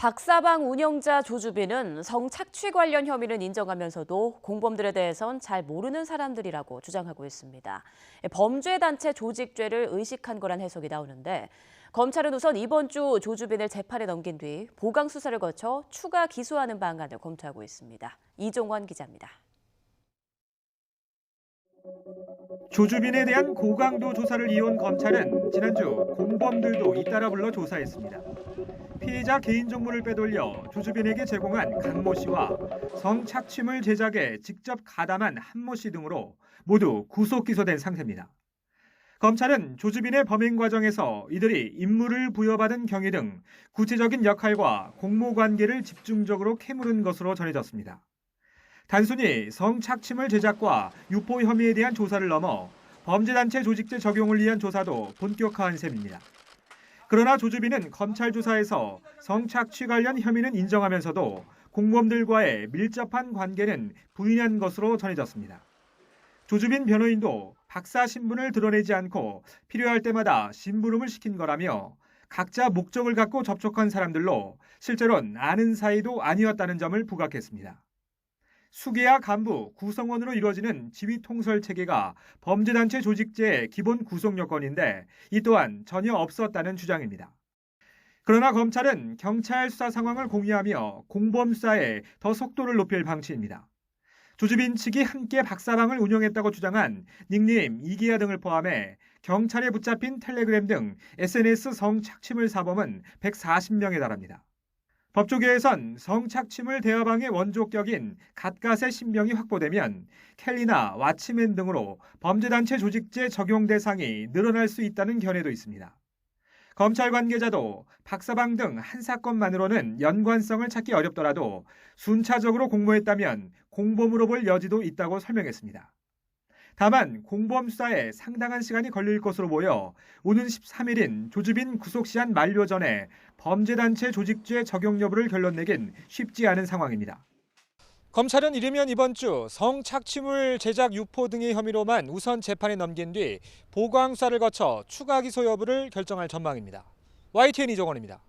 박사방 운영자 조주빈은 성착취 관련 혐의는 인정하면서도 공범들에 대해선 잘 모르는 사람들이라고 주장하고 있습니다. 범죄단체 조직죄를 의식한 거란 해석이 나오는데 검찰은 우선 이번 주 조주빈을 재판에 넘긴 뒤 보강 수사를 거쳐 추가 기소하는 방안을 검토하고 있습니다. 이종원 기자입니다. 조주빈에 대한 고강도 조사를 이어온 검찰은 지난주 공범들도 잇따라 불러 조사했습니다. 피해자 개인정보를 빼돌려 조주빈에게 제공한 강모 씨와 성착취물 제작에 직접 가담한 한모 씨 등으로 모두 구속 기소된 상태입니다. 검찰은 조주빈의 범행 과정에서 이들이 임무를 부여받은 경위 등 구체적인 역할과 공모 관계를 집중적으로 캐물은 것으로 전해졌습니다. 단순히 성착취물 제작과 유포 혐의에 대한 조사를 넘어 범죄단체 조직죄 적용을 위한 조사도 본격화한 셈입니다. 그러나 조주빈은 검찰 조사에서 성착취 관련 혐의는 인정하면서도 공범들과의 밀접한 관계는 부인한 것으로 전해졌습니다. 조주빈 변호인도 박사 신분을 드러내지 않고 필요할 때마다 심부름을 시킨 거라며 각자 목적을 갖고 접촉한 사람들로 실제로는 아는 사이도 아니었다는 점을 부각했습니다. 수계와 간부, 구성원으로 이루어지는 지휘 통솔 체계가 범죄단체 조직죄의 기본 구성 요건인데 이 또한 전혀 없었다는 주장입니다. 그러나 검찰은 경찰 수사 상황을 공유하며 공범 수사에 더 속도를 높일 방침입니다. 조주빈 측이 함께 박사방을 운영했다고 주장한 닉네임 이기야 등을 포함해 경찰에 붙잡힌 텔레그램 등 SNS 성착취물 사범은 140명에 달합니다. 법조계에선 성착취물 대화방의 원조격인 갓갓의 신병이 확보되면 켈리나 왓츠맨 등으로 범죄단체 조직죄 적용 대상이 늘어날 수 있다는 견해도 있습니다. 검찰 관계자도 박사방 등 한 사건만으로는 연관성을 찾기 어렵더라도 순차적으로 공모했다면 공범으로 볼 여지도 있다고 설명했습니다. 다만 공범 수사에 상당한 시간이 걸릴 것으로 보여 오는 13일인 조주빈 구속시한 만료 전에 범죄단체 조직죄 적용 여부를 결론내긴 쉽지 않은 상황입니다. 검찰은 이르면 이번 주 성착취물 제작 유포 등의 혐의로만 우선 재판에 넘긴 뒤 보강 수사를 거쳐 추가 기소 여부를 결정할 전망입니다. YTN 이종원입니다.